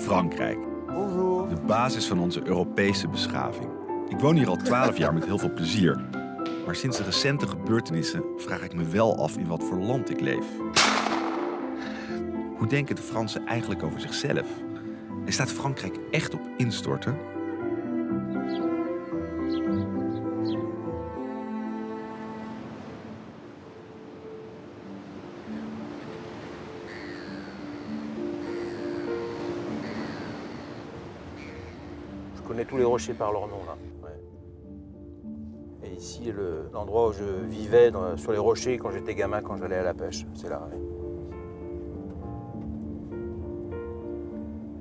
Frankrijk. Bonjour. De basis van onze Europese beschaving. Ik woon hier al 12 jaar met heel veel plezier. Maar sinds de recente gebeurtenissen vraag ik me wel af in wat voor land ik leef. Hoe denken de Fransen eigenlijk over zichzelf? En staat Frankrijk echt op instorten? Je connais tous les rochers par leur nom là. Ouais. Et ici, l'endroit où je vivais sur les rochers quand j'étais gamin, quand j'allais à la pêche, c'est là. Ouais.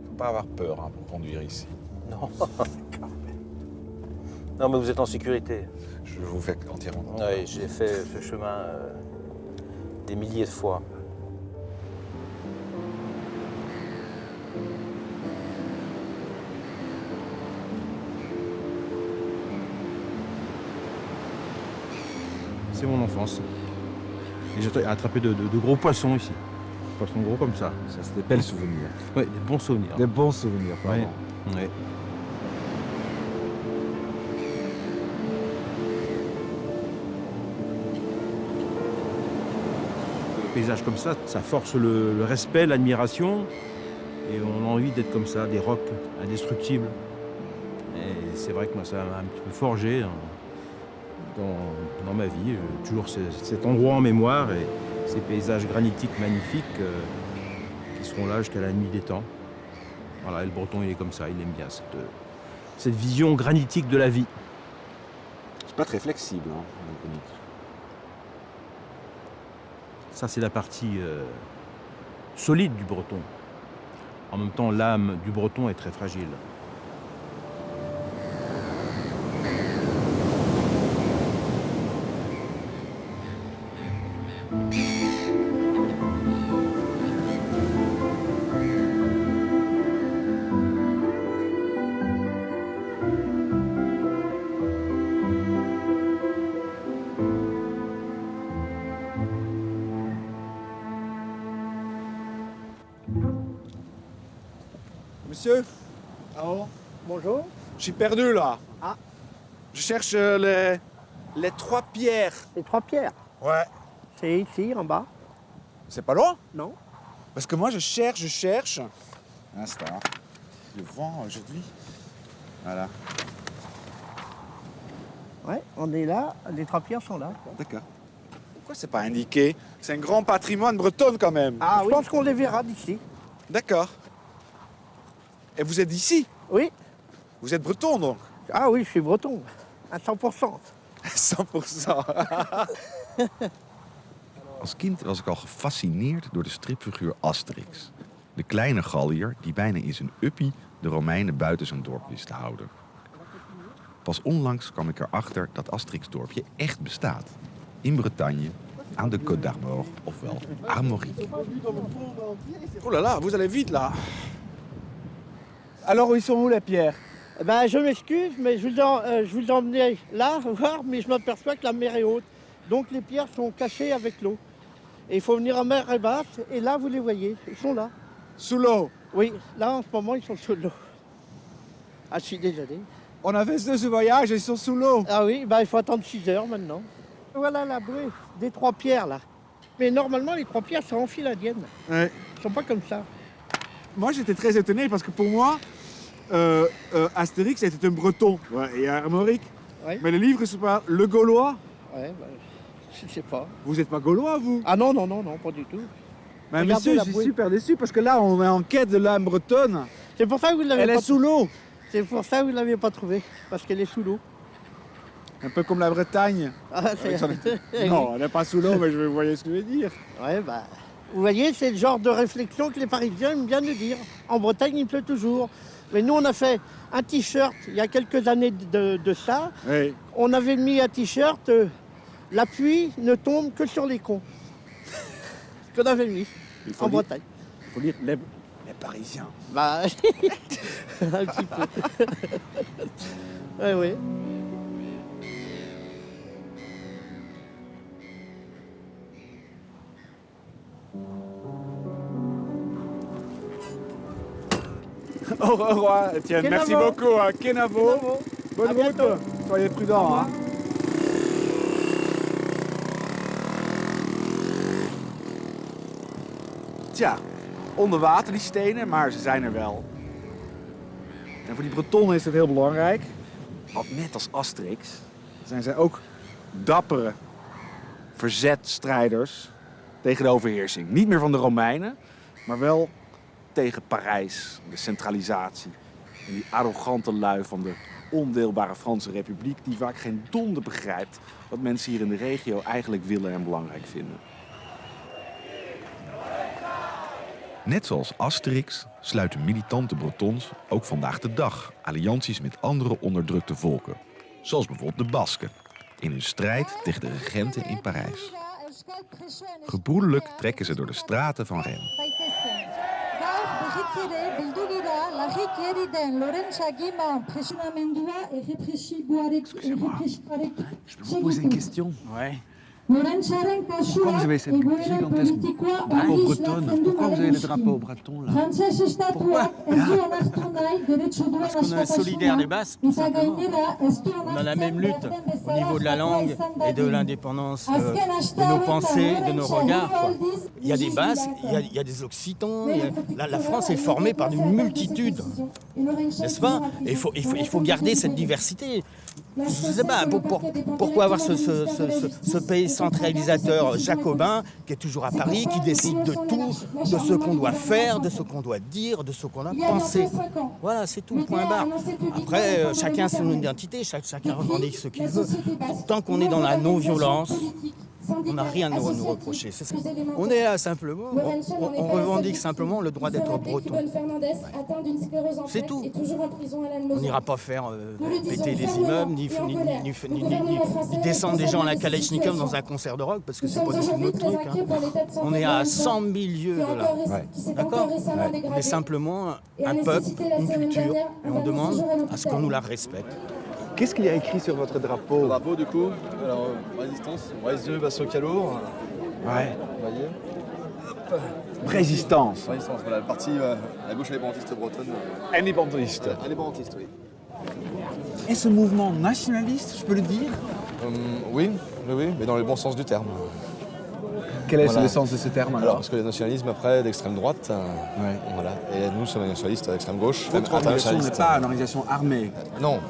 Faut pas avoir peur pour conduire ici. Non. Non, mais vous êtes en sécurité. Je vous fais entièrement confiance. Oui, j'ai fait ce chemin des milliers de fois. C'est mon enfance. Et j'ai attrapé de gros poissons ici. Poissons gros comme ça. Ça, c'est des belles souvenirs. Oui, des bons souvenirs. Des bons souvenirs, Ouais. pardon. Ouais. Le paysage comme ça force le respect, l'admiration. Et on a envie d'être comme ça, des rocs indestructibles. Et c'est vrai que moi, ça m'a un petit peu forgé dans ma vie. J'ai toujours cet endroit en mémoire et ces paysages granitiques magnifiques qui seront là jusqu'à la nuit des temps. Voilà, et le Breton, il est comme ça, il aime bien cette vision granitique de la vie. C'est pas très flexible, hein, le granit. Ça, c'est la partie solide du Breton. En même temps, l'âme du Breton est très fragile. Monsieur? Oh, bonjour. Je suis perdu là. Ah. Je cherche les 3 pierres. Les 3 pierres, Ouais. c'est ici, en bas. C'est pas loin? Non? Parce que moi je cherche. Un instant. Le vent aujourd'hui. Voilà. Ouais, on est là, les 3 pierres sont là. D'accord. Pourquoi c'est pas indiqué? C'est un grand patrimoine breton quand même. Ah, je pense qu'on les verra d'ici. D'accord. Et vous êtes d'ici? Oui. Vous êtes breton donc? Ah oui, je suis breton, à 100%. 100%. Als kind was ik al gefascineerd door de stripfiguur Asterix. De kleine Galliër die bijna in zijn uppie de Romeinen buiten zijn dorp wist te houden. Pas onlangs kwam ik erachter dat Asterix-dorpje echt bestaat. In Bretagne, aan de Côte d'Armor, ofwel Armorique. Oh là là, vous allez vite là. Alors ils sont où les pierres? Eh ben, je m'excuse, mais je vous ai emmené là voir, mais je m'aperçois que la mer est haute. Donc les pierres sont cachées avec l'eau. Et il faut venir en mer basse, et là vous les voyez, ils sont là. Sous l'eau. Oui, là en ce moment ils sont sous l'eau. Ah, je suis désolé. On a fait ce voyage et ils sont sous l'eau. Ah oui, ben, il faut attendre 6 heures maintenant. Voilà la bouée des 3 pierres là. Mais normalement les 3 pierres sont en file indienne. Ouais. Ils sont pas comme ça. Moi, j'étais très étonné parce que pour moi, Astérix était un breton. Ouais, et Armorique. Ouais. Mais le livre se parle le gaulois. Ouais, ben, je sais pas. Vous n'êtes pas gaulois, vous? Ah non, pas du tout. Mais regardez monsieur, la je suis bouée. super déçu parce que là, on est en quête de l'âme bretonne. C'est pour ça que vous l'avez Elle pas est sous l'eau. C'est pour ça que vous ne l'avez pas trouvée, parce qu'elle est sous l'eau. Un peu comme la Bretagne. Ah, Avec son- Non, elle n'est pas sous l'eau, mais vous voyez ce que je veux dire. Ouais, bah. Vous voyez, c'est le genre de réflexion que les Parisiens aiment bien nous dire. En Bretagne, il pleut toujours. Mais nous, on a fait un t-shirt il y a quelques années de ça. Oui. On avait mis un t-shirt la pluie ne tombe que sur les cons. Ce qu'on avait mis Il faut en lire- Bretagne. Il faut lire les Parisiens. Bah, un petit peu. Ouais, ouais. Au revoir, Étienne. Kenavo. Merci beaucoup. Hein. Kenavo. Bravo. Bonne À route. bientôt. Soyez prudents. Hein. Tja, onder water die stenen, maar ze zijn er wel. En voor die Bretonnen is het heel belangrijk. Want net als Asterix zijn zij ook dappere verzetstrijders tegen de overheersing. Niet meer van de Romeinen, maar wel tegen Parijs, de centralisatie. En die arrogante lui van de ondeelbare Franse Republiek die vaak geen donder begrijpt wat mensen hier in de regio eigenlijk willen en belangrijk vinden. Net zoals Asterix sluiten militante Bretons ook vandaag de dag allianties met andere onderdrukte volken. Zoals bijvoorbeeld de Basken, in hun strijd tegen de regenten in Parijs. Gebroedelijk trekken ze door de straten van Rennes. Je peux vous poser une question? Ouais. Pourquoi vous avez cette gigantesque drapeau bretonne? Pourquoi vous avez le drapeau breton là? Pourquoi? Parce qu'on est solidaire des Basques, tout simplement. On a la même lutte au niveau de la langue et de l'indépendance de nos pensées, de nos regards, quoi. Il y a des Basques, il y a des Occitans. La France est formée par une multitude, n'est-ce pas? Et il faut garder cette diversité. Je ne sais pas, pourquoi avoir ce pays centralisateur jacobin qui est toujours à Paris, qui décide de tout, de ce qu'on doit faire, de ce qu'on doit dire, de ce qu'on doit penser. Voilà, c'est tout, point barre. Après, chacun a son identité, chacun revendique ce qu'il veut. Tant qu'on est dans la non-violence, on n'a rien à nous reprocher. C'est ça. On est là simplement, on revendique simplement le droit d'être breton. C'est tout. On n'ira pas faire péter des immeubles, ni descendre des gens à la Kalachnikov dans un concert de rock, parce que c'est pas du tout notre truc. Hein. On est à 100 000 lieues de là. Ouais. D'accord? On est simplement un peuple, une culture, et on demande à ce qu'on nous la respecte. Qu'est-ce qu'il y a écrit sur votre drapeau? Le drapeau, du coup, alors résistance, Résistance, Basso Calour, Ouais. vous voyez. Résistance. Résistance, voilà, le parti à la gauche indépendantiste bretonne. Indépendantiste. Indépendantiste, oui. Est-ce un mouvement nationaliste, je peux le dire? Oui, mais dans le bon sens du terme. Quel est Voilà. le sens de ce terme Alors, alors? parce que le nationalisme, après, d'extrême droite, Ouais. voilà. Et nous sommes des nationalistes d'extrême gauche, même Votre organisation n'est internationalistes. pas une organisation armée. Non,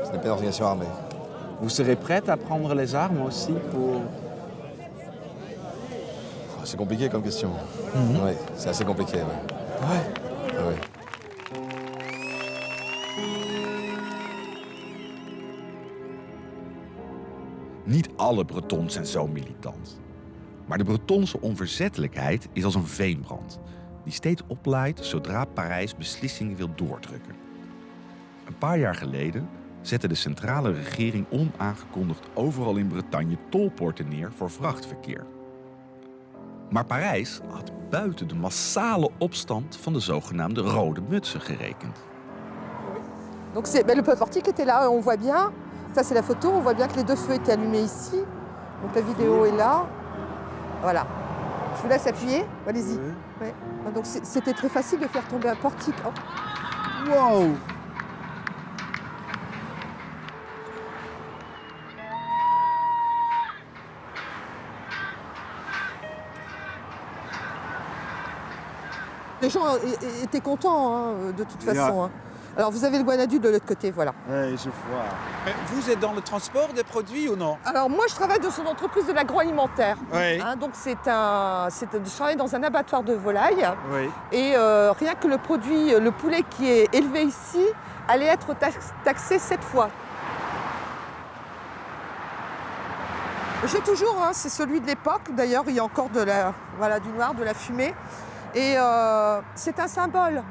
ce n'est pas une organisation armée. Vous serez prête à prendre les armes aussi pour... C'est compliqué comme question. Oui, c'est assez compliqué, ouais. Ouais. Niet alle Bretons zijn zo militant. Maar de Bretonse onverzettelijkheid is als een veenbrand, die steeds oplaait zodra Parijs beslissingen wil doordrukken. Een paar jaar geleden zette de centrale regering onaangekondigd overal in Bretagne tolpoorten neer voor vrachtverkeer. Maar Parijs had buiten de massale opstand van de zogenaamde rode mutsen gerekend. Donc le feu portique était là, on voit bien, ça c'est la photo, on voit bien que les deux feux étaient allumés ici. Donc la vidéo est là. Voilà. Je vous laisse appuyer, allez-y. Ouais. Donc c'était très facile de faire tomber un portique. Oh. Wow! Les gens étaient contents hein, de toute façon. Hein. Alors vous avez le Guanadu de l'autre côté, voilà. Oui, je vois. Mais vous êtes dans le transport des produits ou non? Alors moi je travaille dans une entreprise de l'agroalimentaire. Oui. Hein, donc je travaille dans un abattoir de volailles. Oui. Et rien que le produit, le poulet qui est élevé ici, allait être taxé 7 fois. J'ai toujours, hein, c'est celui de l'époque. D'ailleurs, il y a encore du noir, de la fumée. Et c'est un symbole.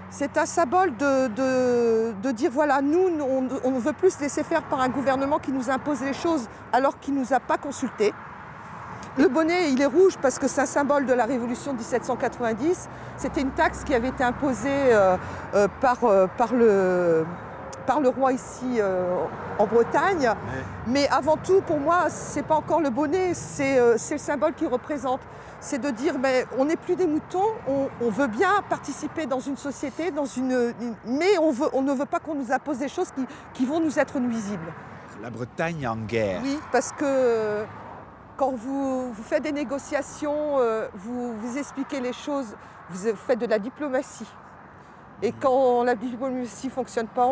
C'est un symbole de dire, voilà, nous, on ne veut plus se laisser faire par un gouvernement qui nous impose les choses alors qu'il ne nous a pas consultés. Le bonnet, il est rouge parce que c'est un symbole de la Révolution de 1790. C'était une taxe qui avait été imposée par par le roi ici en Bretagne. Mais avant tout, pour moi, c'est pas encore le bonnet, c'est le symbole qu'il représente. C'est de dire, on n'est plus des moutons, on veut bien participer dans une société, mais on ne veut pas qu'on nous impose des choses qui vont nous être nuisibles. La Bretagne en guerre. Oui, parce que quand vous faites des négociations, vous expliquez les choses, vous faites de la diplomatie. Et quand la diplomatie ne fonctionne pas,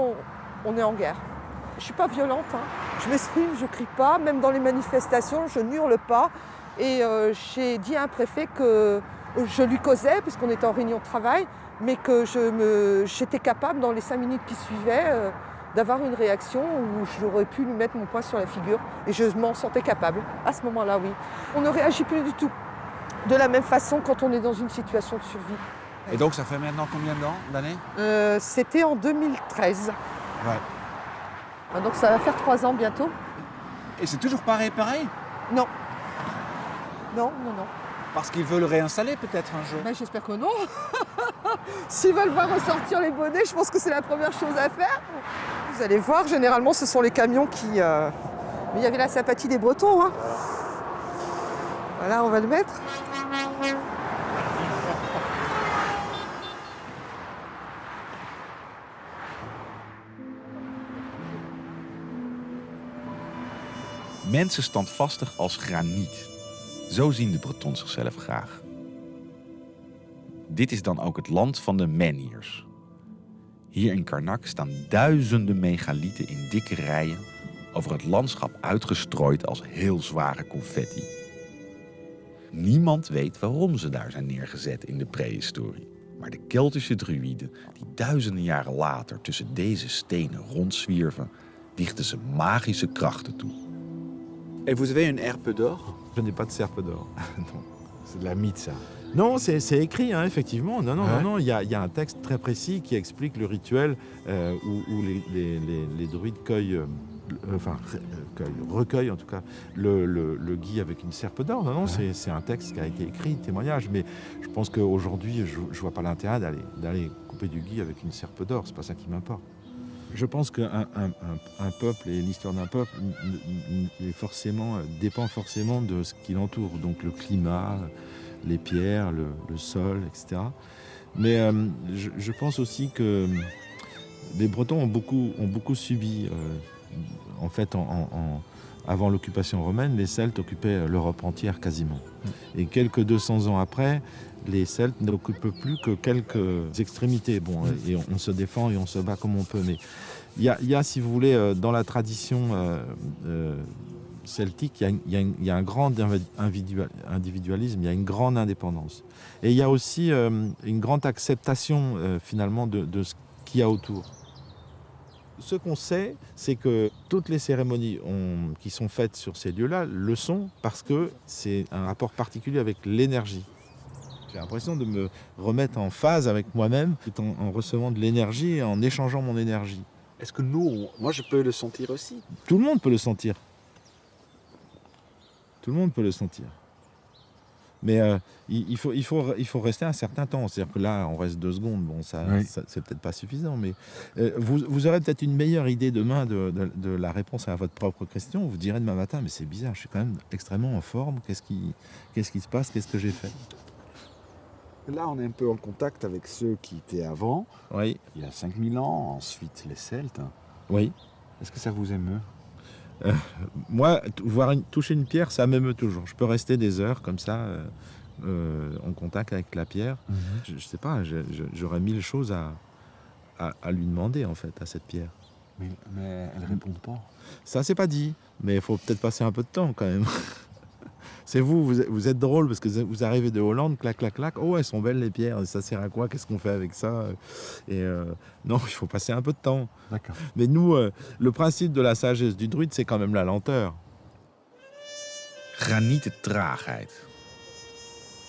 on est en guerre. Je ne suis pas violente, hein. Je m'exprime, je ne crie pas, même dans les manifestations, je n'hurle pas. Et j'ai dit à un préfet que je lui causais, puisqu'on était en réunion de travail, mais que j'étais capable, dans les 5 minutes qui suivaient, d'avoir une réaction où j'aurais pu lui mettre mon poing sur la figure. Et je m'en sentais capable. À ce moment-là, oui. On ne réagit plus du tout de la même façon quand on est dans une situation de survie. Et donc ça fait maintenant combien d'années? C'était en 2013. Ouais. Donc ça va faire 3 ans bientôt. Et c'est toujours pareil? Non. Non. Parce qu'ils veulent réinstaller peut-être un jour. J'espère que non. S'ils veulent voir ressortir les bonnets, je pense que c'est la première chose à faire. Vous allez voir, généralement, ce sont les camions qui... Mais il y avait la sympathie des Bretons. Hein. Voilà, on va le mettre. Mensen standvastig als graniet. Zo zien de Bretons zichzelf graag. Dit is dan ook het land van de menhirs. Hier in Karnak staan duizenden megalieten in dikke rijen over het landschap uitgestrooid als heel zware confetti. Niemand weet waarom ze daar zijn neergezet in de prehistorie. Maar de Keltische druïden, die duizenden jaren later tussen deze stenen rondzwierven, dichten ze magische krachten toe. Et vous avez une herpe d'or? Je n'ai pas de serpe d'or. Non, c'est de la mythe, ça. Non, c'est écrit, hein, effectivement. Non. Il y a un texte très précis qui explique le rituel où les druides recueillent en tout cas le gui avec une serpe d'or. Non, c'est un texte qui a été écrit, témoignage. Mais je pense qu'aujourd'hui, je vois pas l'intérêt d'aller couper du gui avec une serpe d'or. C'est pas ça qui m'importe. Je pense qu'un peuple et l'histoire d'un peuple dépend forcément de ce qui l'entoure, donc le climat, les pierres, le sol, etc. Mais je pense aussi que les Bretons ont beaucoup subi. En fait, avant l'occupation romaine, les Celtes occupaient l'Europe entière quasiment. Et quelques 200 ans après, les Celtes n'occupent plus que quelques extrémités. Bon, et on se défend et on se bat comme on peut. Mais il y a, si vous voulez, dans la tradition celtique, il y a un grand individualisme, il y a une grande indépendance. Et il y a aussi une grande acceptation, finalement, de ce qu'il y a autour. Ce qu'on sait, c'est que toutes les cérémonies qui sont faites sur ces lieux-là le sont parce que c'est un rapport particulier avec l'énergie. J'ai l'impression de me remettre en phase avec moi-même en recevant de l'énergie et en échangeant mon énergie. Est-ce que moi je peux le sentir aussi? Tout le monde peut le sentir. Tout le monde peut le sentir. Mais il faut rester un certain temps. C'est-à-dire que là, on reste 2 secondes. Bon, ça c'est peut-être pas suffisant, mais vous aurez peut-être une meilleure idée demain de la réponse à votre propre question. Vous direz demain matin, mais c'est bizarre, je suis quand même extrêmement en forme. Qu'est-ce qui se passe? Qu'est-ce que j'ai fait? Là, on est un peu en contact avec ceux qui étaient avant, oui. Il y a 5000 ans, ensuite les Celtes. Oui. Est-ce que ça vous émeut? Moi, toucher une pierre, ça m'émeut toujours. Je peux rester des heures comme ça, en contact avec la pierre. Je sais pas, j'aurais 1000 choses à lui demander, en fait, à cette pierre. Mais elle ne répond pas. Ça, c'est pas dit, mais il faut peut-être passer un peu de temps, quand même. C'est vous êtes drôle parce que vous arrivez de Hollande, clac, clac, clac. Oh, elles sont belles les pierres, ça sert à quoi? Qu'est-ce qu'on fait avec ça? Et non, il faut passer un peu de temps. D'accord. Mais nous, le principe de la sagesse du druide, c'est quand même la lenteur. Granieten traagheid.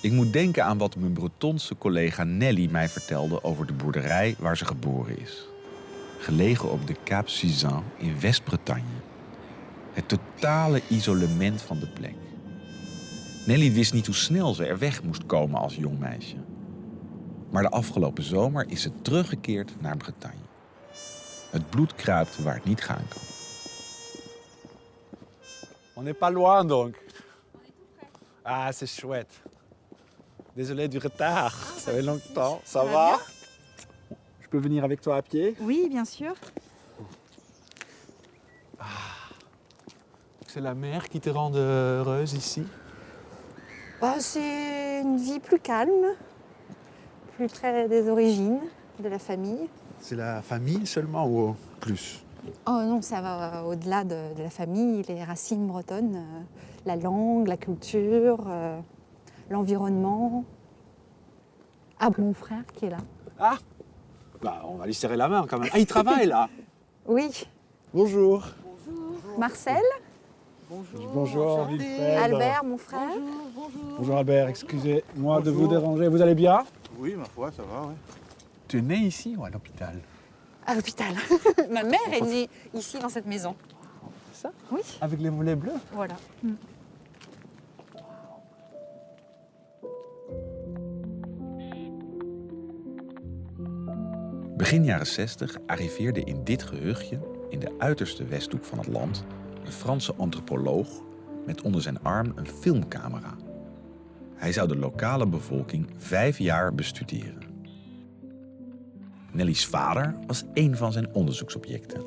Ik moet denken aan wat mijn Bretonse collega Nelly mij vertelde over de boerderij waar ze geboren is. Gelegen op de Cap Suzanne in West-Bretagne. Het totale isolement van de plek. Nelly wist niet hoe snel ze er weg moest komen als jong meisje. Maar de afgelopen zomer is ze teruggekeerd naar Bretagne. Het bloed kruipt waar het niet gaan kan. On n'est pas loin donc. Ah, c'est chouette. Désolé du retard. Ça fait longtemps. Ça va? Je peux venir avec toi à pied? Oui, bien sûr. C'est la mer qui te rend heureuse ici? C'est une vie plus calme, plus près des origines, de la famille. C'est la famille seulement ou plus? Oh non, ça va au-delà de la famille, les racines bretonnes, la langue, la culture, l'environnement. Ah, mon frère qui est là. Ah, bah, on va lui serrer la main quand même. Ah, il travaille là. Oui. Bonjour. Marcel, Bonjour, Wilfred. Albert, mon frère. Bonjour Albert, excusez-moi de vous déranger. Vous allez bien? Oui, ma foi, ça va, ouais. Tu es né ici ou à l'hôpital? À l'hôpital. Ma mère est née ici dans cette maison. C'est ça? Oui. Avec les volets bleus? Voilà. Begin jaren 60 arriveerde in dit gehuchtje, in de uiterste westhoek van het land, een Franse antropoloog met onder zijn arm een filmcamera. Hij zou de lokale bevolking 5 jaar bestuderen. Nelly's vader was één van zijn onderzoeksobjecten.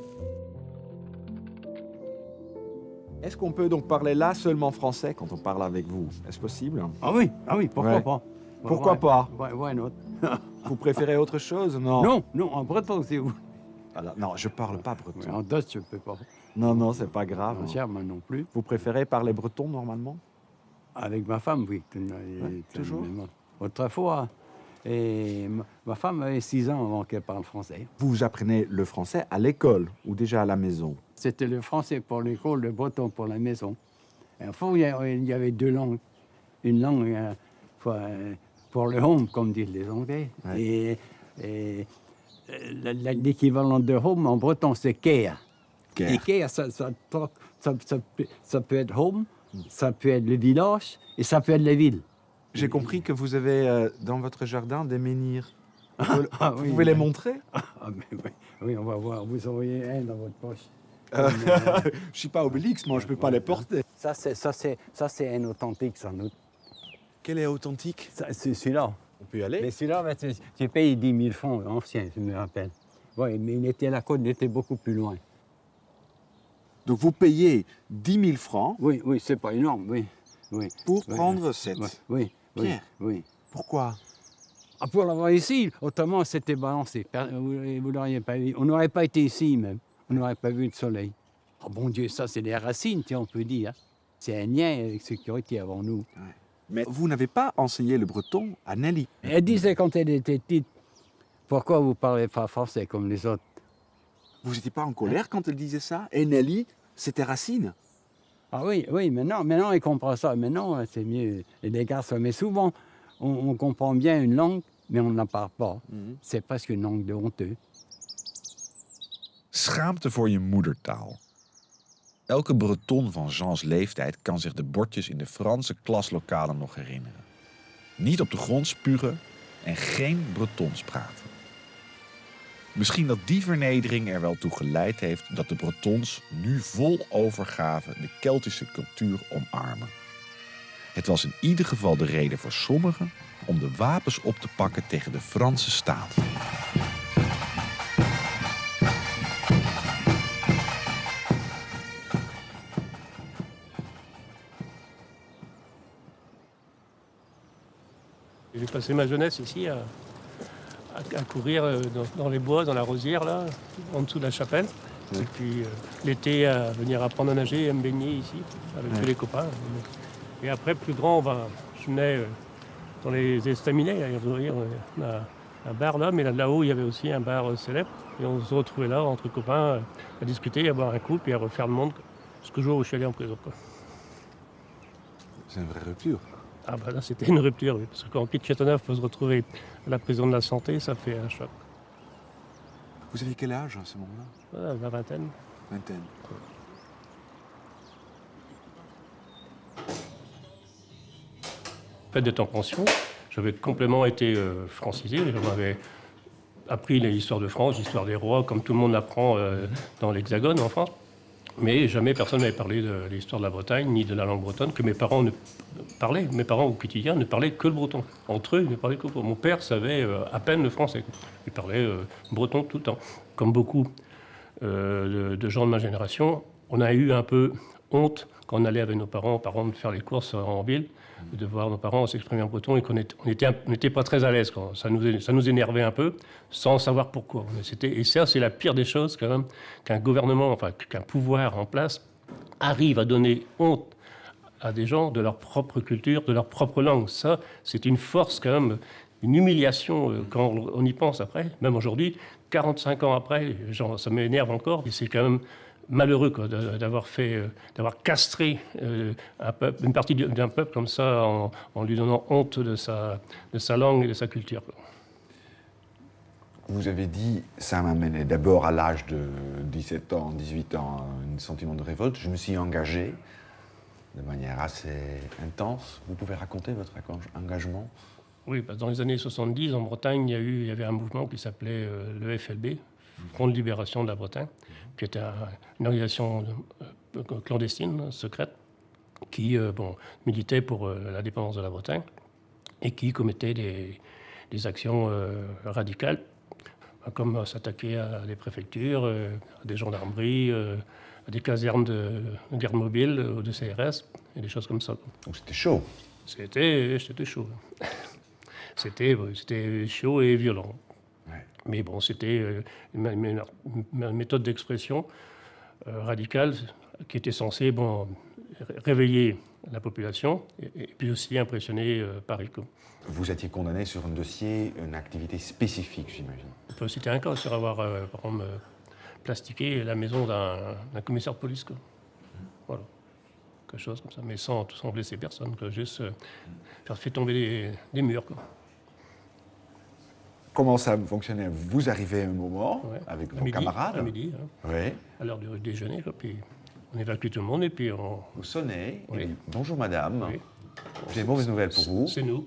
Est-ce qu'on peut donc parler là seulement français quand on parle avec vous? Est-ce possible? Ah oui, pourquoi Ouais. pas? Pourquoi pas? Why not? Vous préférez autre chose? Non. Non, en breton, c'est vous. Non, je parle pas breton. En Dutch, je peux pas. Non, c'est pas grave. En Germain non plus. Vous préférez parler breton normalement? Avec ma femme, oui. Toujours? Autrefois. Et ma femme avait 6 ans avant qu'elle parle français. Vous apprenez le français à l'école ou déjà à la maison? C'était le français pour l'école, le breton pour la maison. Et enfin, il y avait 2 langues. Une langue pour le home, comme disent les Anglais. Ouais. Et l'équivalent de home en breton, c'est care. Et care, ça peut être home, ça peut être le village et ça peut être la ville. J'ai compris que vous avez dans votre jardin des menhirs. Vous Oui, pouvez les montrer? Oui, on va voir. Vous auriez un dans votre poche. Je suis pas Obélix, moi je peux pas les porter. Ça, c'est un authentique, sans doute. Quel est authentique? C'est celui-là. On peut y aller? Mais celui-là, j'ai payé 10 000 francs, ancien, je me rappelle. Oui, mais la côte était beaucoup plus loin. Donc vous payez 10 000 francs Oui, c'est pas énorme, oui. pour prendre cette pierre. Oui. Pourquoi? Pour l'avoir ici, autrement c'était balancé. Vous l'auriez pas vu. On n'aurait pas été ici même. On n'aurait pas vu le soleil. Oh bon Dieu, ça c'est des racines, on peut dire. C'est un lien avec ceux qui ont été avant nous. Ouais. Mais vous n'avez pas enseigné le breton à Nelly? Elle disait quand elle était petite, pourquoi vous ne parlez pas français comme les autres? Vous n'étiez pas en colère quand elle disait ça? Et Nelly, c'était Racine? Ah oui, maintenant elle comprend ça. Maintenant, c'est mieux. Et les garçons, mais souvent, on comprend bien une langue, mais on ne la parle pas. C'est presque une langue de honteux. Schaamte voor je moedertaal. Elke Breton van Jeans leeftijd kan zich de bordjes in de Franse klaslokalen nog herinneren. Niet op de grond spugen en geen Bretons praten. Misschien dat die vernedering er wel toe geleid heeft dat de Bretons nu vol overgave de Keltische cultuur omarmen. Het was in ieder geval de reden voor sommigen om de wapens op te pakken tegen de Franse staat. J'ai passé ma jeunesse ici à courir dans les bois, dans la rosière, là, en dessous de la chapelle. Ouais. Et puis l'été, à venir apprendre à nager et à me baigner ici, avec tous les copains. Et après, plus grand, je venais dans les estaminets. On a un bar là, mais là-haut, il y avait aussi un bar célèbre. Et on se retrouvait là, entre copains, à discuter, à boire un coup, puis à refaire le monde jusqu'au jour où je suis allé en prison. C'est une vraie rupture. Ah bah là, c'était une rupture, oui, parce que quand on quitte Châteauneuf pour se retrouver à la prison de la santé, ça fait un choc. Vous aviez quel âge à ce moment-là? La vingtaine. Vingtaine. Le fait d'être en pension, j'avais complètement été francisé. On m'avait appris l'histoire de France, l'histoire des rois, comme tout le monde l'apprend dans l'Hexagone en France. Mais jamais personne n'avait parlé de l'histoire de la Bretagne, ni de la langue bretonne, que mes parents ne parlaient. Mes parents, au quotidien, ne parlaient que le breton. Entre eux, ils ne parlaient que le breton. Mon père savait à peine le français. Il parlait breton tout le temps. Comme beaucoup de gens de ma génération, on a eu un peu honte quand on allait avec nos parents de faire les courses en ville, de voir nos parents s'exprimer en breton et qu'on n'était pas très à l'aise. Ça nous énervait un peu, sans savoir pourquoi. Et ça, c'est la pire des choses, quand même, qu'un gouvernement, enfin, qu'un pouvoir en place arrive à donner honte à des gens de leur propre culture, de leur propre langue. Ça, c'est une force, quand même, une humiliation quand on y pense après. Même aujourd'hui, 45 ans après, ça m'énerve encore. Et c'est quand même malheureux d'avoir castré une partie d'un peuple comme ça en lui donnant honte de sa langue et de sa culture. Vous avez dit, ça m'a mené d'abord à l'âge de 17 ans, 18 ans, un sentiment de révolte. Je me suis engagé de manière assez intense. Vous pouvez raconter votre engagement ? Oui, dans les années 70, en Bretagne, il y avait un mouvement qui s'appelait le FLB, Front de Libération de la Bretagne, qui était une organisation clandestine, secrète, qui militait pour l'indépendance de la Bretagne et qui commettait des actions radicales, comme s'attaquer à des préfectures, à des gendarmeries, à des casernes de garde mobile, de CRS, et des choses comme ça. Donc c'était chaud. C'était chaud. C'était chaud et violent. Mais bon, c'était une méthode d'expression radicale qui était censée réveiller la population et puis aussi impressionner Paris. Vous étiez condamné sur un dossier, une activité spécifique, j'imagine. On peut citer un cas sur avoir, par exemple, plastiqué la maison d'un commissaire de police. Voilà. Quelque chose comme ça, mais sans blesser personne, juste faire fait tomber des murs. Comment ça fonctionnait? Vous arrivez à un moment avec vos camarades. À midi, à l'heure du déjeuner, puis on évacue tout le monde et puis on... Vous sonnez, et bonjour madame, j'ai une mauvaise nouvelle pour vous. C'est nous.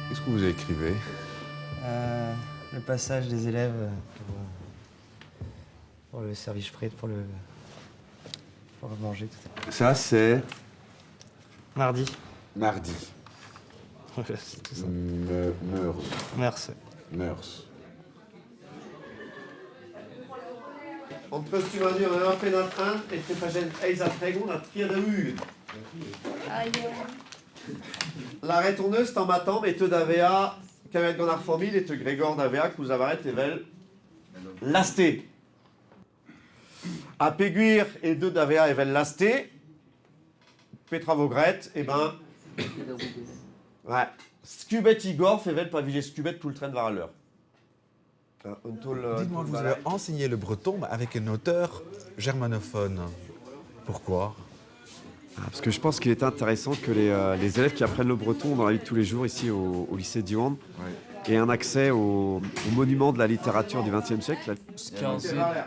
Qu'est-ce que vous écrivez? Le passage des élèves pour le service frais, pour le manger, tout ça. Ça, c'est... Mardi. Mardi. C'est ça. Meurs. Merci. Meurs. Om Tröstjumadier och öppen train efter patient Eisaträgon att tredje ut. La retourneuse t'en m'attend, mais te d'avea, qu'avec Gonard Formil et te Grégor d'avea, que vous avaret et vel lasté. À Péguir et deux d'avea et vel lasté. Petra Vogret, ouais. Scubet Igor fait vel pas viger Scubet tout le train de var à l'heure. Dites-moi, vous avez enseigné le breton avec un auteur germanophone. Pourquoi? Parce que je pense qu'il est intéressant que les élèves qui apprennent le breton dans la vie de tous les jours ici au lycée Diwan aient un accès aux monuments de la littérature du XXe siècle.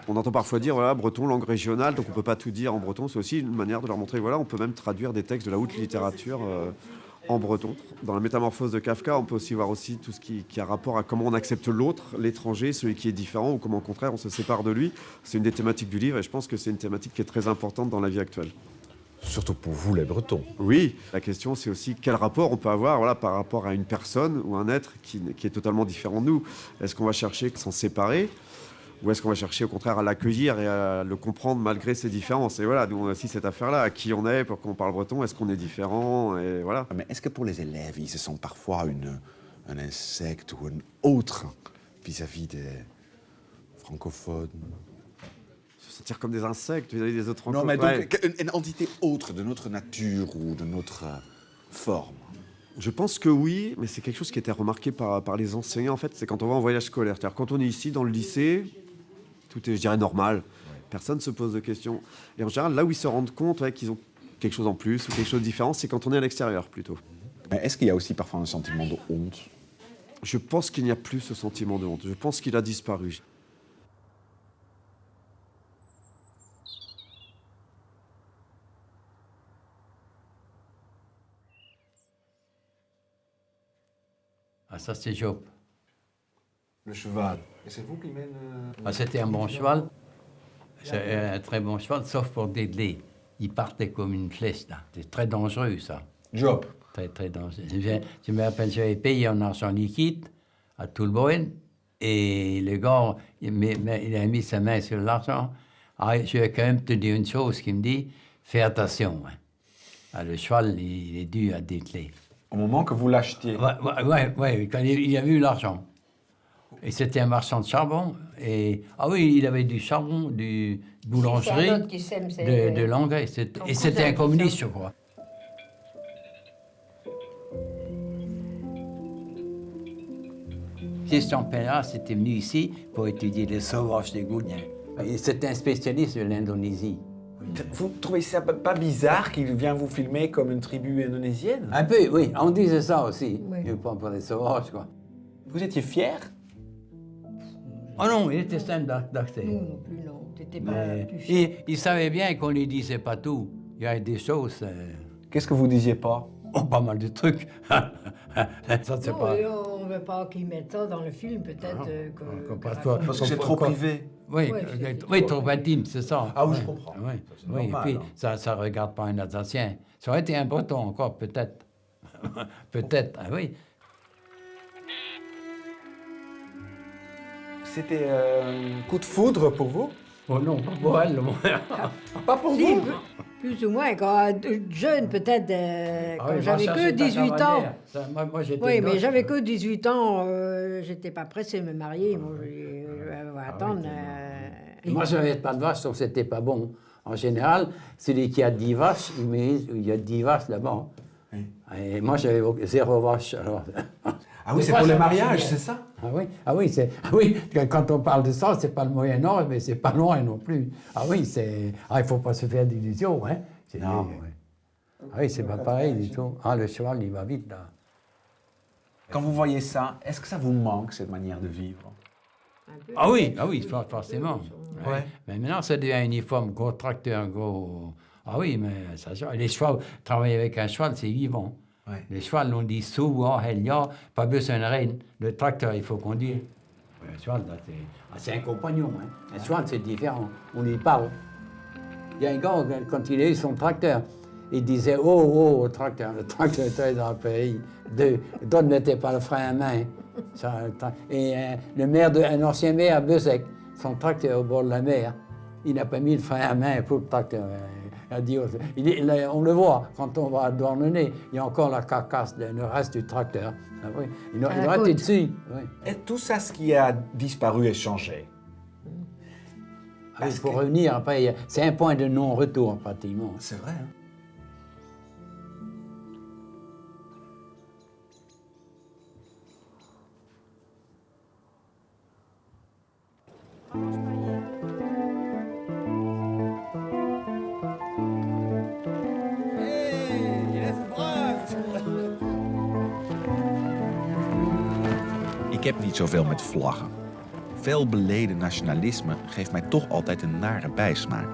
On entend parfois dire, voilà, breton, langue régionale, donc on ne peut pas tout dire en breton. C'est aussi une manière de leur montrer, voilà, on peut même traduire des textes de la haute littérature en breton. Dans la Métamorphose de Kafka, on peut aussi voir aussi tout ce qui a rapport à comment on accepte l'autre, l'étranger, celui qui est différent, ou comment au contraire on se sépare de lui. C'est une des thématiques du livre et je pense que c'est une thématique qui est très importante dans la vie actuelle. Surtout pour vous, les Bretons. Oui, la question c'est aussi quel rapport on peut avoir par rapport à une personne ou un être qui est totalement différent de nous. Est-ce qu'on va chercher à s'en séparer ou est-ce qu'on va chercher au contraire à l'accueillir et à le comprendre malgré ses différences? Et voilà, nous on a aussi cette affaire-là, à qui on est, pourquoi on parle breton, est-ce qu'on est différent, et voilà. Mais est-ce que pour les élèves, ils se sentent parfois un insecte ou un autre vis-à-vis des francophones? Se sentir comme des insectes vis-à-vis des autres francophones? Non, mais donc une entité autre de notre nature ou de notre forme. Je pense que oui, mais c'est quelque chose qui a été remarqué par les enseignants, en fait, c'est quand on va en voyage scolaire. C'est-à-dire quand on est ici dans le lycée, tout est, je dirais, normal. Personne ne se pose de questions. Et en général, là où ils se rendent compte qu'ils ont quelque chose en plus ou quelque chose de différent, c'est quand on est à l'extérieur plutôt. Mais est-ce qu'il y a aussi parfois un sentiment de honte? Je pense qu'il n'y a plus ce sentiment de honte. Je pense qu'il a disparu. Ah, ça, c'est Job. Le cheval. Et c'est vous qui mène... Ah, c'était un bon cheval. C'est un très bon cheval, sauf pour Dédlé. Il partait comme une flèche, là. C'est très dangereux, ça. Job. Très, très dangereux. Je me rappelle, j'avais payé en argent liquide à Toulboen, et le gars, il a mis sa main sur l'argent. Ah, je vais quand même te dire une chose qui me dit, fais attention. Hein. Ah, le cheval, il est dû à Dédlé. Au moment que vous l'achetiez? Oui, quand il a eu l'argent. Et c'était un marchand de charbon. Et, ah oui, il avait du charbon, du boulangerie, de Langres. Et c'était un communiste, je crois. Christian Pena était venu ici pour étudier les sauvages des Gouliens. C'était un spécialiste de l'Indonésie. Vous trouvez ça pas bizarre qu'il vient vous filmer comme une tribu indonésienne? Un peu, oui. On disait ça aussi. Oui. Je prends pour les sauvages, quoi. Vous étiez fier? Oh non, il était simple d'accès. Non plus, non. T'étais pas plus fier. Il savait bien qu'on ne lui disait pas tout. Il y avait des choses... Qu'est-ce que vous disiez pas? Oh, pas mal de trucs. Ça, c'est non, pas... on ne veut pas qu'ils mettent ça dans le film, peut-être. Parce que c'est trop privé. Oui, oui, trop intime, c'est ça. Ah oui, je comprends. Oui, et puis ça ne regarde pas un Alsacien. Ça aurait été un Breton encore, peut-être. Peut-être, ah oui. C'était un coup de foudre pour vous? Oh non, pas pour elle. Pas pour si, vous? Plus ou moins, quand jeune, peut-être, quand j'avais que 18 ans. Moi, j'étais oui, mais j'avais que 18 ans, j'étais pas pressée de me marier. Moi, je vais attendre. Moi, je n'avais pas de vaches, donc c'était pas bon. En général, celui qui a 10 vaches, il y a 10 vaches là-bas. Oui. Et moi, j'avais 0 vache. Alors... Ah oui, c'est pour le mariage, c'est ça? Ah oui, quand on parle de ça, c'est pas le Moyen-Âge, mais c'est pas loin non plus. Ah oui, il faut pas se faire d'illusions, hein. Non. Ouais. Ah oui, c'est pas pareil du tout. Ah, le cheval, il va vite, là. Quand vous voyez ça, est-ce que ça vous manque, cette manière de vivre? Ah oui, forcément. Ouais. Mais maintenant, ça devient uniforme, gros tracteur, gros... Ah oui, mais ça, les chevaux, travailler avec un cheval, c'est vivant. Ouais. Les chevaux, on dit souvent, pas besoin de reine. Le tracteur, il faut conduire. Le cheval, c'est un compagnon. Hein. Un cheval, c'est différent. On lui parle. Il y a un gars, quand il a eu son tracteur, il disait oh, au tracteur. Le tracteur était dans le pays. Donne n'était pas le frein à main. Et un ancien maire à Besec, son tracteur au bord de la mer, il n'a pas mis le frein à main pour le tracteur. On le voit, quand on va à Douarnenez, il y a encore la carcasse, le reste du tracteur. Ah oui. Il aurait été dessus. Oui. Et tout ça, ce qui a disparu et changé? Pour revenir, après, c'est un point de non-retour, pratiquement. C'est vrai, hein? Ik heb niet zoveel met vlaggen. Veel beleden nationalisme geeft mij toch altijd een nare bijsmaak.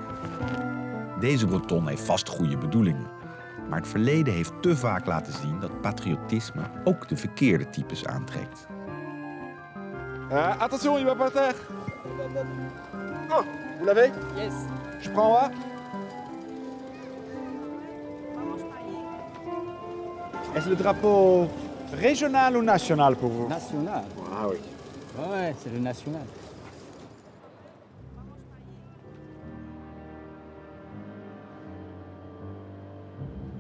Deze Breton heeft vast goede bedoelingen. Maar het verleden heeft te vaak laten zien dat patriotisme ook de verkeerde types aantrekt. Attention, il va pas terre. Oh, vous l'avez? Yes. Je prends là. Est-ce le drapeau régional ou national pour vous? National. Ah oui. Ouais, c'est le national.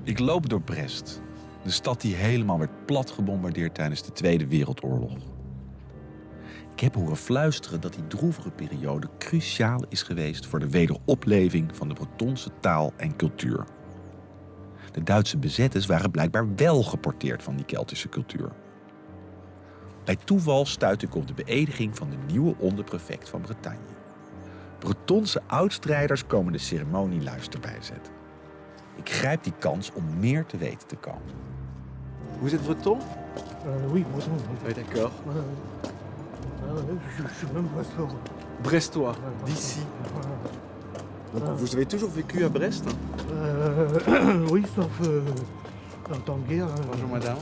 Ik loop door Brest, de stad die helemaal werd plat gebombardeerd tijdens de Tweede Wereldoorlog. Ik heb horen fluisteren dat die droevige periode cruciaal is geweest voor de wederopleving van de Bretonse taal en cultuur. De Duitse bezetters waren blijkbaar wel geporteerd van die Keltische cultuur. Bij toeval stuitte ik op de beëdiging van de nieuwe onderprefect van Bretagne. Bretonse oudstrijders komen de ceremonieluister bijzetten. Ik grijp die kans om meer te weten te komen. Vous êtes breton? Oui, breton. Oui, d'accord. Je suis même brestois. Brestois, d'ici. Donc, vous avez toujours vécu à Brest? Oui, sauf en temps de guerre. Bonjour madame.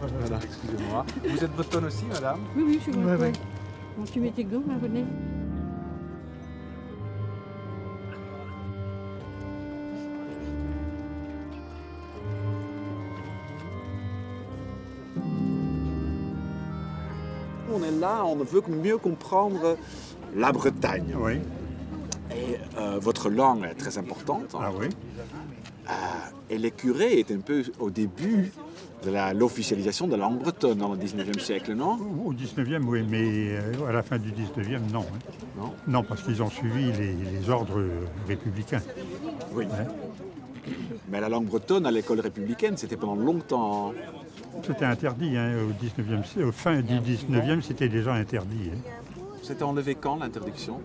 Voilà, excusez-moi. Vous êtes bretonne aussi, madame? Oui, je suis Ouais, ouais. Bon, tu mets tes gants, là, venez. On est là, on veut mieux comprendre la Bretagne. Oui. Et votre langue est très importante. Ah oui. Et les curés étaient un peu au début de l'officialisation de la langue bretonne dans le 19e siècle, non? Au 19e, oui, mais à la fin du 19e, non. Hein. Non? Non, parce qu'ils ont suivi les ordres républicains. Oui. Hein. Mais la langue bretonne à l'école républicaine, c'était pendant longtemps. C'était interdit, hein, au fin du 19e, c'était déjà interdit. Hein. C'était enlevé quand, l'interdiction?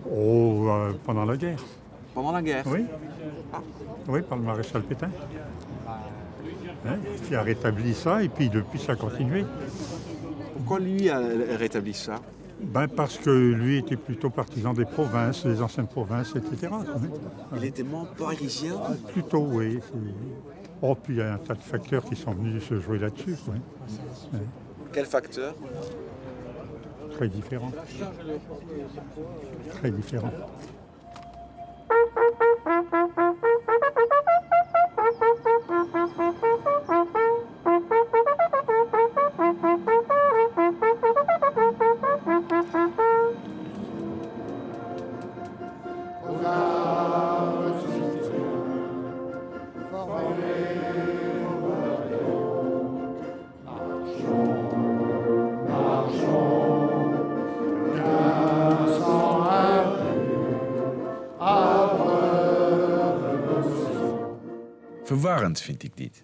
Pendant la guerre. Pendant la guerre? Oui. Ah. Oui, par le maréchal Pétain. Hein, qui a rétabli ça, et puis depuis, ça a continué. Pourquoi lui a rétabli ça? Parce que lui était plutôt partisan des provinces, des anciennes provinces, etc. Il était membre parisien? Plutôt, oui. Oh, puis il y a un tas de facteurs qui sont venus se jouer là-dessus. Oui. Quel facteur? Très différents. Très différents. Verwarrend vind ik dit.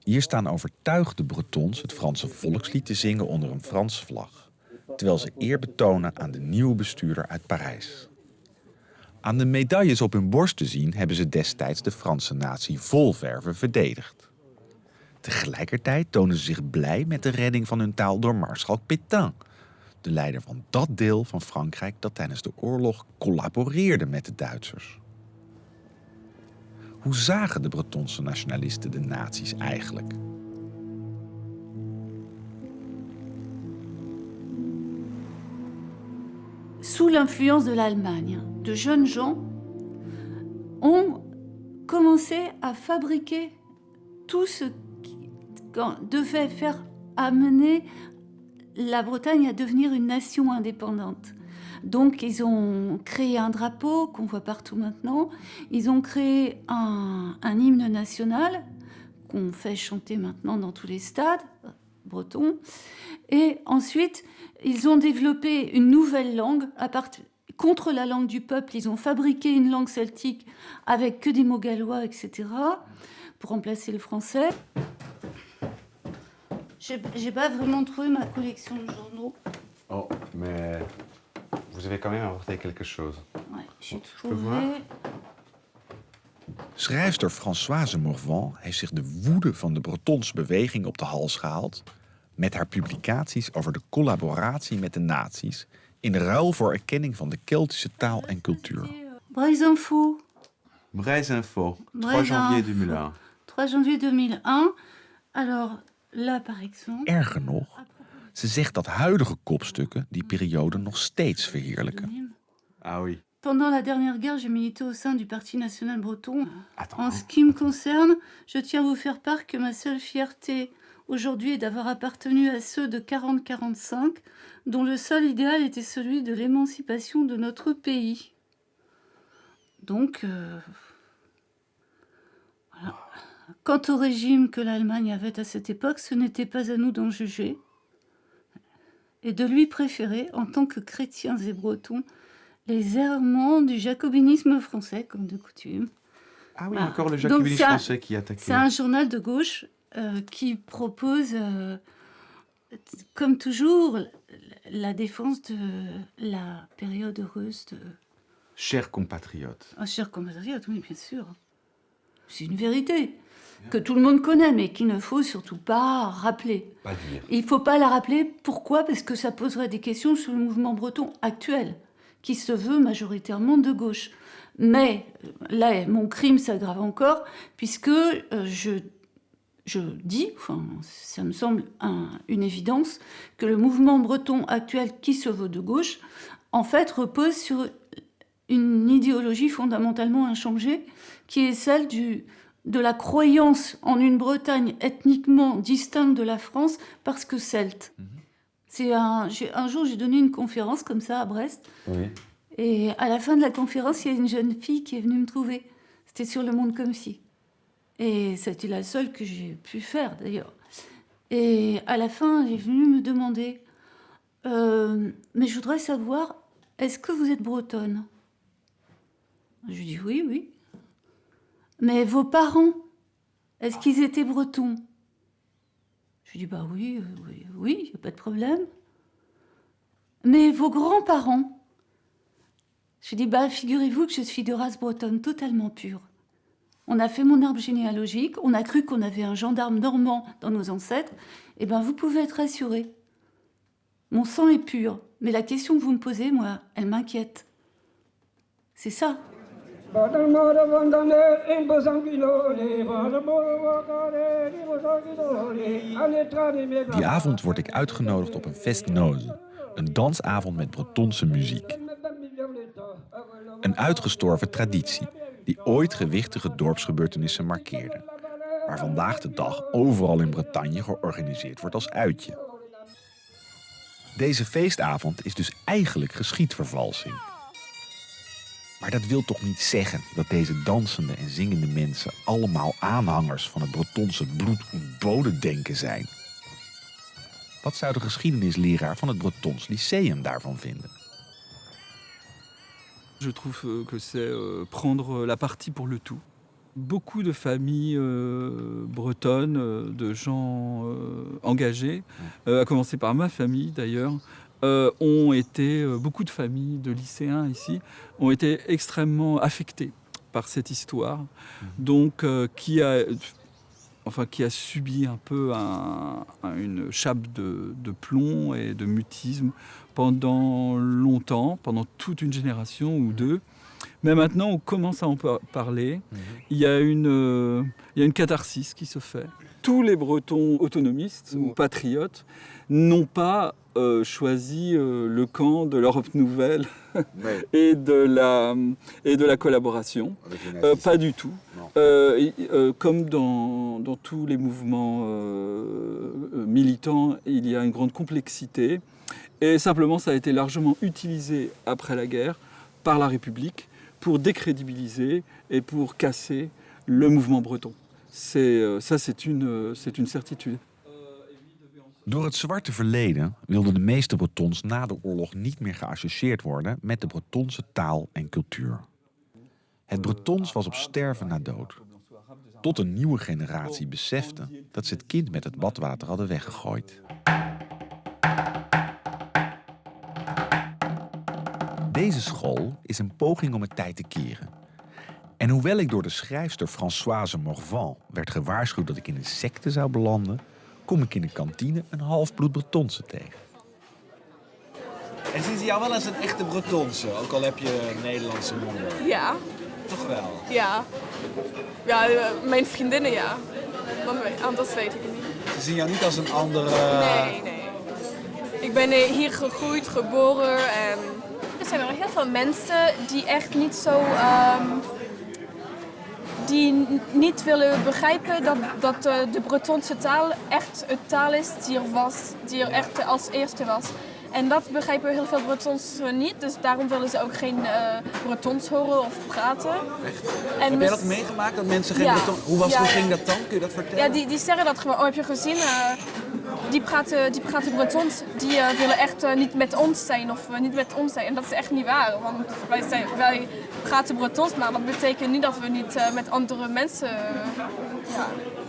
Hier staan overtuigde Bretons het Franse volkslied te zingen onder een Franse vlag, terwijl ze eer betonen aan de nieuwe bestuurder uit Parijs. Aan de medailles op hun borst te zien hebben ze destijds de Franse natie vol verve verdedigd. Tegelijkertijd tonen ze zich blij met de redding van hun taal door Maarschalk Pétain, de leider van dat deel van Frankrijk dat tijdens de oorlog collaboreerde met de Duitsers. Hoe zagen de Bretonse nationalisten de nazi's eigenlijk? Sous l'influence de l'Allemagne, de jeunes gens ont commencé à fabriquer tout ce qui devait faire amener la Bretagne à devenir une nation indépendante. Donc, ils ont créé un drapeau qu'on voit partout maintenant. Ils ont créé un hymne national qu'on fait chanter maintenant dans tous les stades bretons. Et ensuite, ils ont développé une nouvelle langue contre la langue du peuple. Ils ont fabriqué une langue celtique avec que des mots gallois, etc., pour remplacer le français. J'ai pas vraiment trouvé ma collection de journaux. Oh, mais vous avez quand même apporté quelque chose. Ouais, je peux voir. Schrijfster Françoise Morvan heeft zich de woede van de Bretonse beweging op de hals gehaald met haar publicaties over de collaboratie met de nazi's in ruil voor erkenning van de Keltische taal en cultuur. Breiz Info. Breiz Info, 3 Breiz janvier Info. 2001. 3 janvier 2001. Alors, là par exemple... Erger nog, ze zegt dat huidige kopstukken die periode nog steeds verheerlijken. Ah oui. Pendant la dernière guerre, j'ai milité au sein du Parti national breton. En ce qui me concerne, je tiens à vous faire part que ma seule fierté aujourd'hui est d'avoir appartenu à ceux de 40-45, dont le seul idéal était celui de l'émancipation de notre pays. Donc, voilà. Quant au régime que l'Allemagne avait à cette époque, ce n'était pas à nous d'en juger et de lui préférer, en tant que chrétiens et bretons, les errements du jacobinisme français, comme de coutume. Ah oui, Voilà. encore le Donc, jacobinisme c'est français qui attaquait. C'est un journal de gauche qui propose, comme toujours, la défense de la période heureuse de... Chers compatriotes. Ah, chers compatriotes, oui, bien sûr. C'est une vérité que tout le monde connaît, mais qu'il ne faut surtout pas rappeler. Pas dire. Il ne faut pas la rappeler. Pourquoi? Parce que ça poserait des questions sur le mouvement breton actuel, qui se veut majoritairement de gauche. Mais là, mon crime s'aggrave encore, puisque je dis, enfin, ça me semble une évidence, que le mouvement breton actuel qui se veut de gauche, en fait, repose sur une idéologie fondamentalement inchangée, qui est celle de la croyance en une Bretagne ethniquement distincte de la France parce que celte. Un jour, j'ai donné une conférence comme ça à Brest. Oui. Et à la fin de la conférence, il y a une jeune fille qui est venue me trouver. C'était sur Le Monde comme si. Et c'était la seule que j'ai pu faire, d'ailleurs. Et à la fin, elle est venue me demander « Mais je voudrais savoir, est-ce que vous êtes bretonne ?» Je lui dis « Oui, oui. » Mais vos parents, est-ce qu'ils étaient bretons? Je lui dis, bah oui, il n'y a pas de problème. Mais vos grands-parents? Je lui dis, bah figurez-vous que je suis de race bretonne totalement pure. On a fait mon arbre généalogique, on a cru qu'on avait un gendarme normand dans nos ancêtres. Eh bien, vous pouvez être rassurés. Mon sang est pur, mais la question que vous me posez, moi, elle m'inquiète. C'est ça. Die avond word ik uitgenodigd op een festnoze, een dansavond met Bretonse muziek. Een uitgestorven traditie die ooit gewichtige dorpsgebeurtenissen markeerde, maar vandaag de dag overal in Bretagne georganiseerd wordt als uitje. Deze feestavond is dus eigenlijk geschiedvervalsing. Maar dat wil toch niet zeggen dat deze dansende en zingende mensen allemaal aanhangers van het Bretonse bloed- en bodendenken zijn? Wat zou de geschiedenisleraar van het Bretons Lyceum daarvan vinden? Je trouve que c'est prendre la partie pour le tout. Beaucoup de familles bretonnes, de gens engagés, à commencer par ma famille d'ailleurs, ont été, beaucoup de familles de lycéens ici, ont été extrêmement affectées par cette histoire, donc qui a subi un peu une chape de plomb et de mutisme pendant longtemps, pendant toute une génération ou deux. Mais maintenant, on commence à en parler. Il y a une catharsis qui se fait. Tous les Bretons autonomistes ou patriotes n'ont pas choisi le camp de l'Europe nouvelle et de la collaboration. Pas du tout. Comme dans tous les mouvements militants, il y a une grande complexité. Et simplement, ça a été largement utilisé après la guerre par la République pour décrédibiliser et pour casser le mouvement breton. C'est une certitude. Door het zwarte verleden wilden de meeste Bretons na de oorlog niet meer geassocieerd worden met de Bretonse taal en cultuur. Het Bretons was op sterven na dood. Tot een nieuwe generatie besefte dat ze het kind met het badwater hadden weggegooid. Deze school is een poging om het tij te keren. En hoewel ik door de schrijfster Françoise Morvan werd gewaarschuwd dat ik in een secte zou belanden, kom ik in de kantine een halfbloed Bretonse tegen. En zien ze jou wel als een echte Bretonse, ook al heb je een Nederlandse moeder? Ja. Toch wel? Ja. Ja, mijn vriendinnen ja. Maar anders weet ik het niet. Ze zien jou niet als een andere... Nee. Ik ben hier gegroeid, geboren en... Er zijn wel heel veel mensen die echt niet zo... die niet willen begrijpen dat de Bretonse taal echt een taal is die er echt als eerste was. En dat begrijpen heel veel Bretons niet, dus daarom willen ze ook geen Bretons horen of praten. Echt? En heb jij dat meegemaakt, dat mensen geen Breton... Hoe ging dat dan? Kun je dat vertellen? Ja, die zeggen dat gewoon. Oh, heb je gezien? Die praten Bretons, die willen echt niet met ons zijn of niet met ons zijn. En dat is echt niet waar, want wij praten Bretons, maar dat betekent niet dat we niet met andere mensen... ja,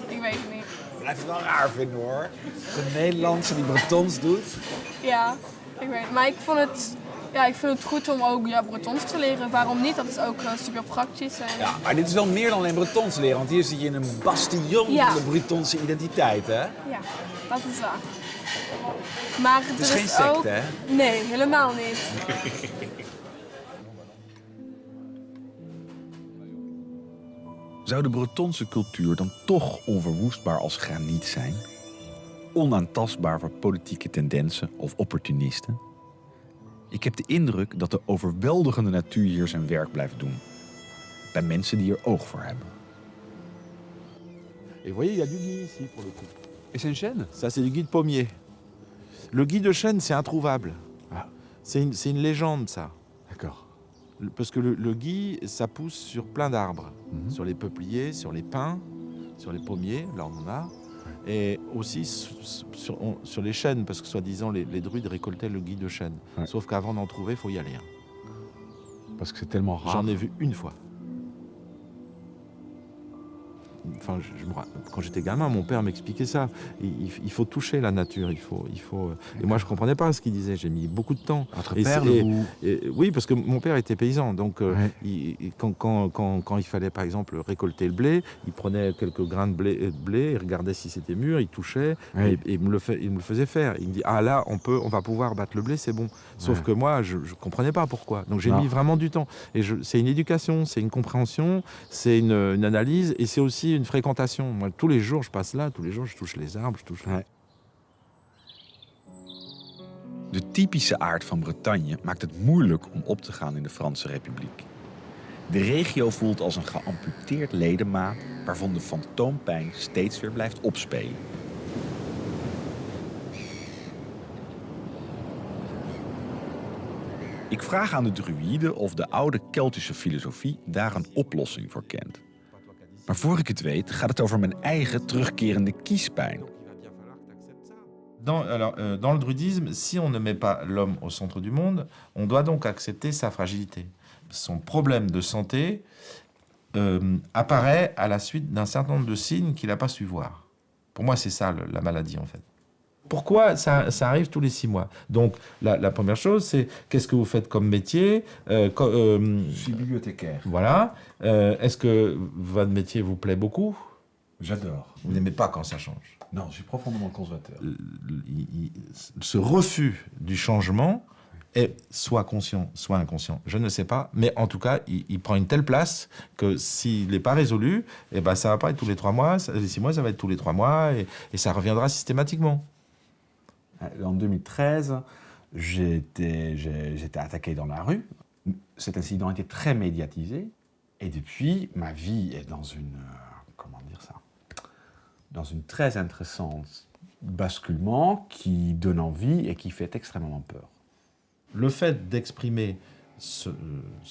ik weet het niet. Ik blijf het wel raar vinden hoor. De Nederlandse die Bretons doet. Ja, ik weet het. Maar ik vond het Ja, ik vind het goed om ook Bretons te leren. Waarom niet? Dat is ook super praktisch. Ja, maar dit is wel meer dan alleen Bretons leren, want hier zit je in een bastion van de Bretonse identiteit, hè? Ja, dat is waar. Maar het is geen secte, ook... hè? Nee, helemaal niet. Zou de Bretonse cultuur dan toch onverwoestbaar als graniet zijn? Onaantastbaar voor politieke tendensen of opportunisten? Ik heb de indruk dat de overweldigende natuur hier zijn werk blijft doen. Bij mensen die er oog voor hebben. Et vous voyez, il y a du gui ici pour le coup. Et c'est une chêne? Ça, c'est du gui de pommier. Le gui de chêne, c'est introuvable. Ah. C'est une légende, ça. D'accord. Parce que le gui, ça pousse sur plein d'arbres. Sur les peupliers, sur les pins, sur les pommiers, là on en a. Et aussi sur les chênes, parce que soi-disant les druides récoltaient le gui de chêne. Ouais. Sauf qu'avant d'en trouver, il faut y aller. Hein. Parce que c'est tellement rare. J'en ai vu une fois. Enfin, quand j'étais gamin, mon père m'expliquait ça. Il faut toucher la nature. Il faut. Et moi, je comprenais pas ce qu'il disait. J'ai mis beaucoup de temps. Votre père, oui, parce que mon père était paysan. Donc, quand il fallait, par exemple, récolter le blé, il prenait quelques grains de blé, il regardait si c'était mûr, il touchait, et il me le faisait faire. Il me dit, ah là, on va pouvoir battre le blé, c'est bon. Sauf que moi, je comprenais pas pourquoi. Donc, j'ai mis vraiment du temps. Et c'est une éducation, c'est une compréhension, c'est une analyse, et c'est aussi une fréquentation. Moi, tous les jours, je passe là, tous les jours, je touche les arbres, je touche... De typische aard van Bretagne maakt het moeilijk om op te gaan in de Franse Republiek. De regio voelt als een geamputeerd ledemaat waarvan de fantoompijn steeds weer blijft opspelen. Ik vraag aan de druïde of de oude Keltische filosofie daar een oplossing voor kent. Maar voor ik het weet, gaat het over mijn eigen terugkerende kiespijn. Dans le druidisme, si on ne met pas l'homme au centre du monde, on doit donc accepter sa fragilité. Son problème de santé apparaît à la suite d'un certain nombre de signes qu'il n'a pas su voir. Pour moi, c'est ça la maladie, en fait. Pourquoi ça arrive tous les 6 mois? Donc, la première chose, c'est qu'est-ce que vous faites comme métier? Je suis bibliothécaire. Voilà. Est-ce que votre métier vous plaît beaucoup? J'adore. Vous n'aimez pas quand ça change? Non, je suis profondément conservateur. Ce refus du changement est soit conscient, soit inconscient. Je ne sais pas, mais en tout cas, il prend une telle place que s'il n'est pas résolu, eh ben, ça ne va pas être tous les 3 mois, les 6 mois, ça va être tous les 3 mois, et ça reviendra systématiquement. En 2013, j'étais attaqué dans la rue. Cet incident était très médiatisé. Et depuis, ma vie est dans une... comment dire ça? Dans une très intéressante basculement qui donne envie et qui fait extrêmement peur. Le fait d'exprimer ce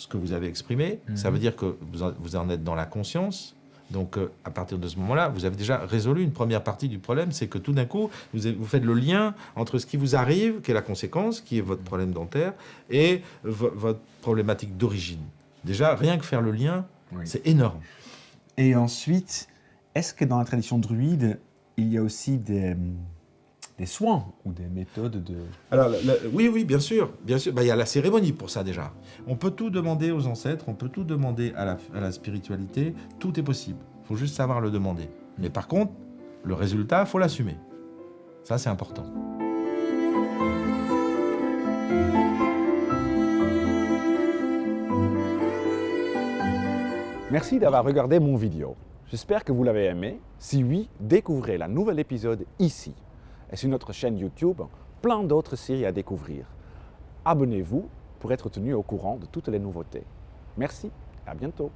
que vous avez exprimé, ça veut dire que vous en êtes dans la conscience. Donc, à partir de ce moment-là, vous avez déjà résolu une première partie du problème, c'est que tout d'un coup, vous faites le lien entre ce qui vous arrive, qui est la conséquence, qui est votre problème dentaire, et votre problématique d'origine. Déjà, rien que faire le lien, c'est énorme. Et ensuite, est-ce que dans la tradition druide, il y a aussi des soins ou des méthodes de... Alors, oui, bien sûr. Bah, y a la cérémonie pour ça déjà. On peut tout demander aux ancêtres, on peut tout demander à la spiritualité, tout est possible. Il faut juste savoir le demander. Mais par contre, le résultat, il faut l'assumer. Ça, c'est important. Merci d'avoir regardé mon vidéo. J'espère que vous l'avez aimé. Si oui, découvrez le nouvel épisode ici. Et sur notre chaîne YouTube, plein d'autres séries à découvrir. Abonnez-vous pour être tenu au courant de toutes les nouveautés. Merci, à bientôt.